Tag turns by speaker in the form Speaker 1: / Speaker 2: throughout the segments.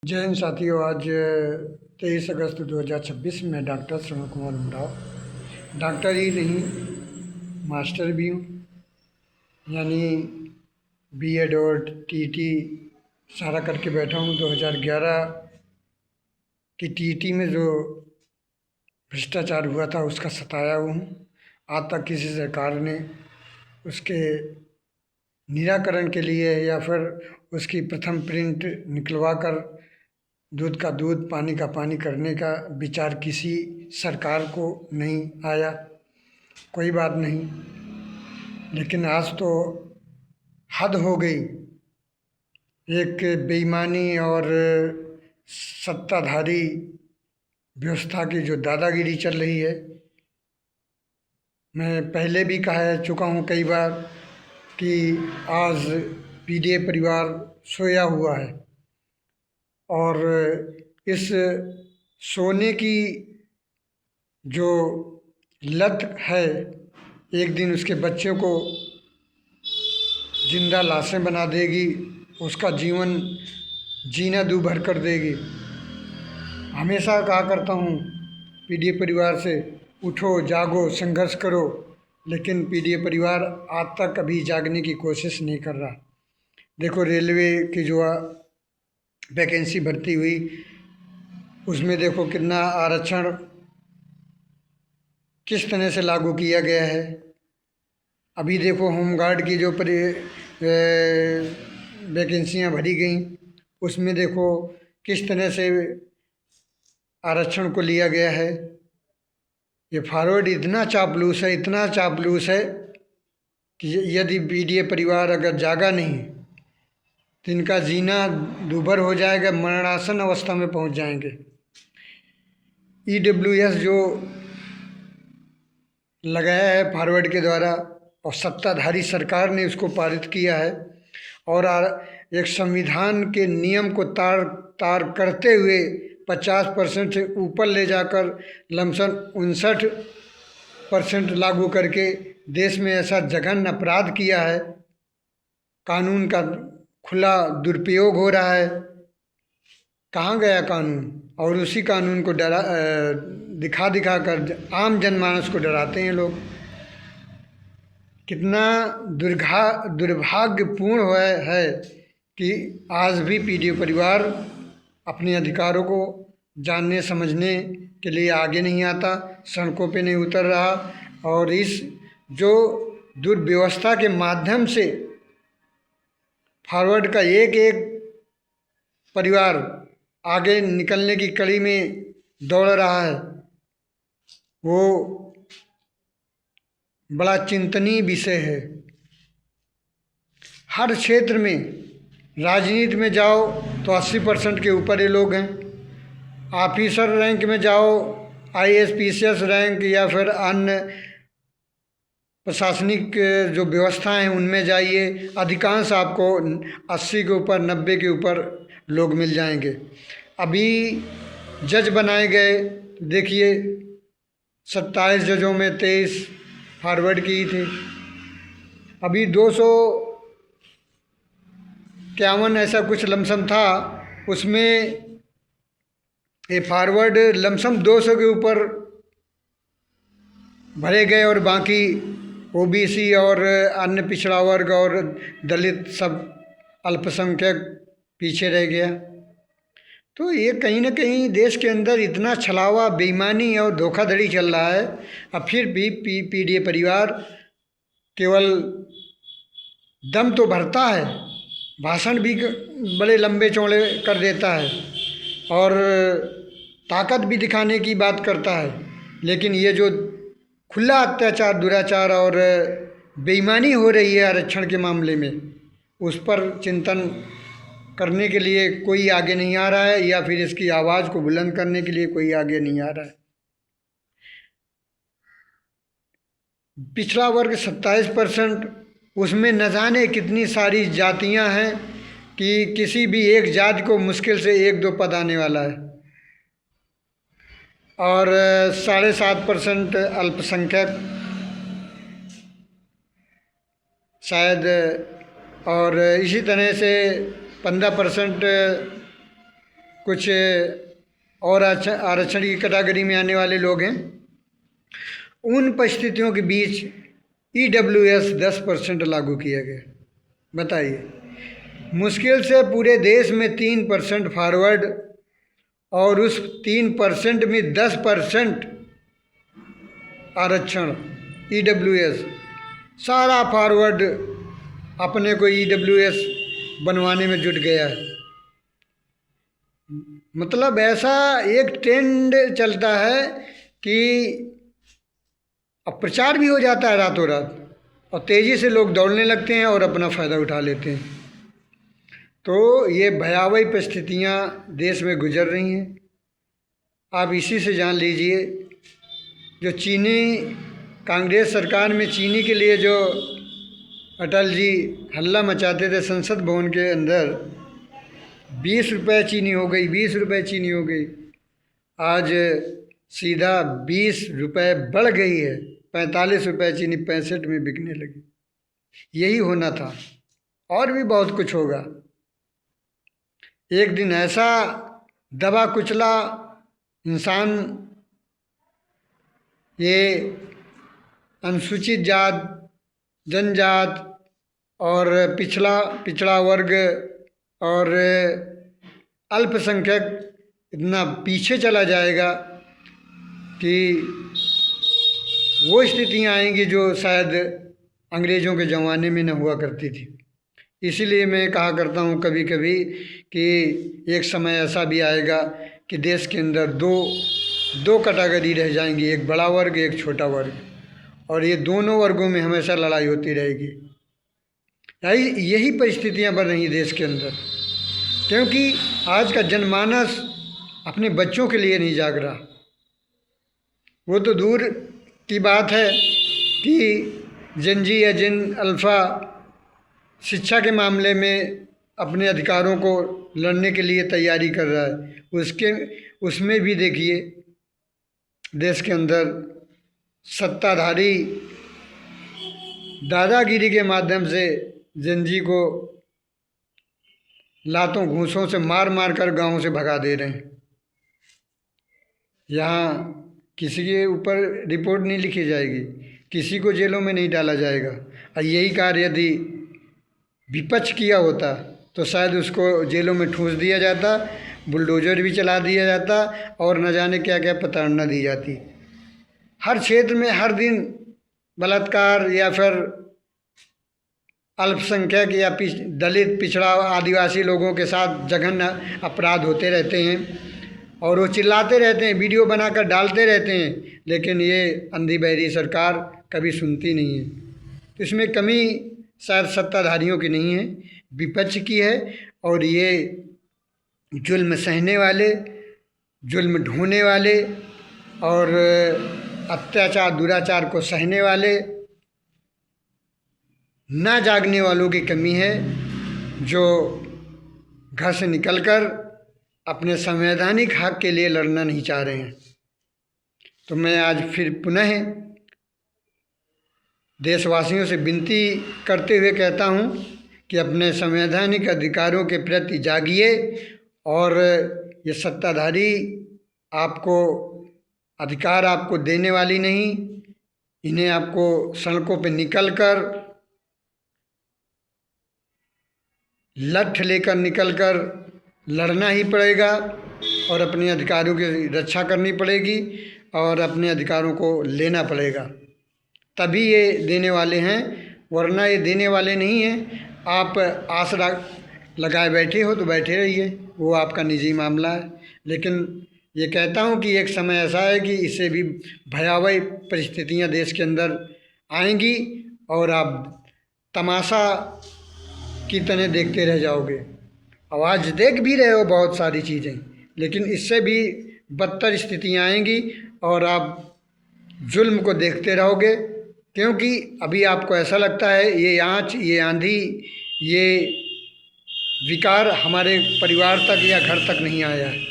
Speaker 1: जय हिंद साथियों। आज 23 अगस्त 2026 में डॉक्टर श्रवण कुमार उमराव डॉक्टर ही नहीं, मास्टर भी हूँ। यानी बीएड और टीटी सारा करके बैठा हूँ। 2011 की टीटी में जो भ्रष्टाचार हुआ था उसका सताया हुआ हूँ। आज तक किसी सरकार ने उसके निराकरण के लिए या फिर उसकी प्रथम प्रिंट निकलवा कर दूध का दूध पानी का पानी करने का विचार किसी सरकार को नहीं आया। कोई बात नहीं, लेकिन आज तो हद हो गई। एक बेईमानी और सत्ताधारी व्यवस्था की जो दादागिरी चल रही है। मैं पहले भी कह चुका हूँ कई बार कि आज पीडीए परिवार सोया हुआ है और इस सोने की जो लत है एक दिन उसके बच्चे को जिंदा लाशें बना देगी, उसका जीवन जीना दूभर कर देगी। हमेशा कहा करता हूँ पीडीए परिवार से, उठो जागो संघर्ष करो, लेकिन पीडीए परिवार आज तक कभी जागने की कोशिश नहीं कर रहा। देखो, रेलवे की जो वैकेंसी भर्ती हुई उसमें देखो कितना आरक्षण किस तरह से लागू किया गया है। अभी देखो होमगार्ड की जो वैकेंसियाँ भरी गई उसमें देखो किस तरह से आरक्षण को लिया गया है। ये फॉरवर्ड इतना चापलूस है, इतना चापलूस है कि यदि पीडीए परिवार अगर जागा नहीं तो इनका जीना दूभर हो जाएगा, मरणासन अवस्था में पहुंच जाएंगे। ईडब्ल्यूएस जो लगाया है फॉरवर्ड के द्वारा और सत्ताधारी सरकार ने उसको पारित किया है और एक संविधान के नियम को तार तार करते हुए 50% से ऊपर ले जाकर लमसम 59% लागू करके देश में ऐसा जघन्य अपराध किया है। कानून का खुला दुरुपयोग हो रहा है। कहाँ गया कानून? और उसी कानून को दिखा दिखा कर आम जनमानस को डराते हैं लोग। कितना दुर्भाग्यपूर्ण है कि आज भी पीडीए परिवार अपने अधिकारों को जानने समझने के लिए आगे नहीं आता, सड़कों पे नहीं उतर रहा और इस जो दुर्व्यवस्था के माध्यम से फॉरवर्ड का एक एक परिवार आगे निकलने की कड़ी में दौड़ रहा है, वो बड़ा चिंतनीय विषय है। हर क्षेत्र में राजनीति में जाओ तो 80% के ऊपर ये लोग हैं। ऑफिसर रैंक में जाओ, आईएएस पीसीएस रैंक या फिर अन्य प्रशासनिक जो व्यवस्थाएं हैं उनमें जाइए, अधिकांश आपको 80 के ऊपर 90 के ऊपर लोग मिल जाएंगे। अभी जज बनाए गए, देखिए 27 जजों में 23 फॉरवर्ड की थी। अभी 251 ऐसा कुछ लमसम था, उसमें ये फॉरवर्ड लमसम 200 के ऊपर भरे गए और बाकी ओबीसी और अन्य पिछड़ा वर्ग और दलित सब अल्पसंख्यक पीछे रह गया। तो ये कहीं ना कहीं देश के अंदर इतना छलावा, बेईमानी और धोखाधड़ी चल रहा है। अब फिर भी पीडीए परिवार केवल दम तो भरता है, भाषण भी बड़े लंबे चौड़े कर देता है और ताकत भी दिखाने की बात करता है, लेकिन ये जो खुला अत्याचार, दुराचार और बेईमानी हो रही है आरक्षण के मामले में, उस पर चिंतन करने के लिए कोई आगे नहीं आ रहा है या फिर इसकी आवाज़ को बुलंद करने के लिए कोई आगे नहीं आ रहा है। पिछड़ा वर्ग 27%, उसमें न जाने कितनी सारी जातियां हैं कि किसी भी एक जाति को मुश्किल से 1-2 पद आने वाला है और 7.5% अल्पसंख्यक शायद, और इसी तरह से 15% कुछ और आरक्षण की कैटेगरी में आने वाले लोग हैं, उन परिस्थितियों के बीच EWS 10% लागू किया गया। बताइए, मुश्किल से पूरे देश में 3% फॉरवर्ड, और उस 3% में 10% आरक्षण EWS, सारा फॉरवर्ड अपने को EWS बनवाने में जुट गया है। मतलब ऐसा एक ट्रेंड चलता है कि अब प्रचार भी हो जाता है रातों रात, और तेज़ी से लोग दौड़ने लगते हैं और अपना फ़ायदा उठा लेते हैं। तो ये भयावह परिस्थितियाँ देश में गुजर रही हैं। आप इसी से जान लीजिए, जो चीनी कांग्रेस सरकार में चीनी के लिए जो अटल जी हल्ला मचाते थे संसद भवन के अंदर, 20 रुपये चीनी हो गई, 20 रुपये चीनी हो गई, आज सीधा 20 रुपये बढ़ गई है, 45 रुपये चीनी 65 में बिकने लगी। यही होना था, और भी बहुत कुछ होगा। एक दिन ऐसा दबा कुचला इंसान, ये अनुसूचित जात, जनजात और पिछड़ा वर्ग और अल्पसंख्यक इतना पीछे चला जाएगा कि वो स्थितियाँ आएंगी जो शायद अंग्रेज़ों के ज़माने में न हुआ करती थी। इसीलिए मैं कहा करता हूँ कभी कभी कि एक समय ऐसा भी आएगा कि देश के अंदर दो कैटेगरी रह जाएंगी, एक बड़ा वर्ग, एक छोटा वर्ग, और ये दोनों वर्गों में हमेशा लड़ाई होती रहेगी। यही परिस्थितियाँ बन रही देश के अंदर, क्योंकि आज का जनमानस अपने बच्चों के लिए नहीं जाग रहा। वो तो दूर की बात है कि जेन जी या जेन अल्फ़ा शिक्षा के मामले में अपने अधिकारों को लड़ने के लिए तैयारी कर रहा है। उसमें भी देखिए, देश के अंदर सत्ताधारी दादागिरी के माध्यम से जेन जी को लातों घूंसों से मार मार कर गाँव से भगा दे रहे हैं। यहाँ किसी के ऊपर रिपोर्ट नहीं लिखी जाएगी, किसी को जेलों में नहीं डाला जाएगा। और यही कार्य यदि विपक्ष किया होता तो शायद उसको जेलों में ठूंस दिया जाता, बुलडोजर भी चला दिया जाता, और न जाने क्या क्या प्रताड़ना दी जाती। हर क्षेत्र में हर दिन बलात्कार या फिर अल्पसंख्यक या दलित, पिछड़ा, आदिवासी लोगों के साथ जघन्य अपराध होते रहते हैं, और वो चिल्लाते रहते हैं, वीडियो बनाकर डालते रहते हैं, लेकिन ये अंधी बहरी सरकार कभी सुनती नहीं है। तो इसमें कमी शायद सत्ताधारियों की नहीं है, विपक्ष की है। और ये जुल्म सहने वाले, जुल्म ढोने वाले और अत्याचार दुराचार को सहने वाले ना जागने वालों की कमी है, जो घर से निकलकर अपने संवैधानिक हक के लिए लड़ना नहीं चाह रहे हैं। तो मैं आज फिर पुनः देशवासियों से विनती करते हुए कहता हूँ कि अपने संवैधानिक अधिकारों के प्रति जागिए, और ये सत्ताधारी आपको अधिकार आपको देने वाली नहीं, इन्हें आपको सड़कों पे निकलकर, लठ लेकर निकलकर लड़ना ही पड़ेगा, और अपने अधिकारों की रक्षा करनी पड़ेगी, और अपने अधिकारों को लेना पड़ेगा। तभी ये देने वाले हैं, वरना ये देने वाले नहीं हैं। आप आस लगाए बैठे हो तो बैठे रहिए, वो आपका निजी मामला है। लेकिन ये कहता हूँ कि एक समय ऐसा है कि इससे भी भयावह परिस्थितियाँ देश के अंदर आएंगी, और आप तमाशा की तरह देखते रह जाओगे। अब आज देख भी रहे हो बहुत सारी चीज़ें, लेकिन इससे भी बदतर स्थितियाँ आएंगी, और आप जुल्म को देखते रहोगे, क्योंकि अभी आपको ऐसा लगता है ये आँच, ये आंधी, ये विकार हमारे परिवार तक या घर तक नहीं आया है।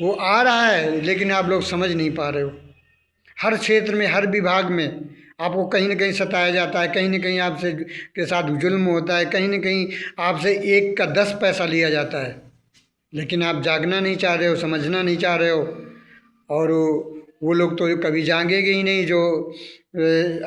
Speaker 1: वो आ रहा है, लेकिन आप लोग समझ नहीं पा रहे हो। हर क्षेत्र में, हर विभाग में आपको कहीं ना कहीं सताया जाता है, कहीं ना कहीं आपसे के साथ जुल्म होता है, कहीं ना कहीं आपसे 1 का 10 पैसा लिया जाता है। लेकिन आप जागना नहीं चाह रहे हो, समझना नहीं चाह रहे हो। और वो लोग तो कभी जागेंगे ही नहीं जो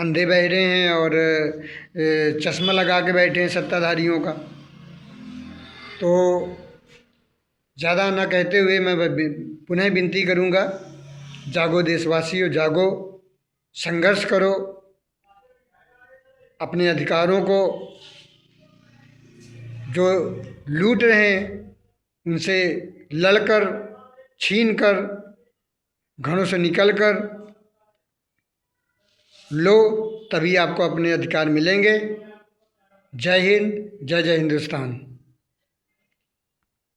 Speaker 1: अंधे बहरे हैं और चश्मा लगा के बैठे हैं सत्ताधारियों का। तो ज़्यादा ना कहते हुए मैं पुनः विनती करूँगा, जागो देशवासियों, जागो, संघर्ष करो, अपने अधिकारों को जो लूट रहे हैं उनसे लड़कर, छीन कर, घरों से निकल कर लो, तभी आपको अपने अधिकार मिलेंगे। जय हिंद, जय जय हिंदुस्तान।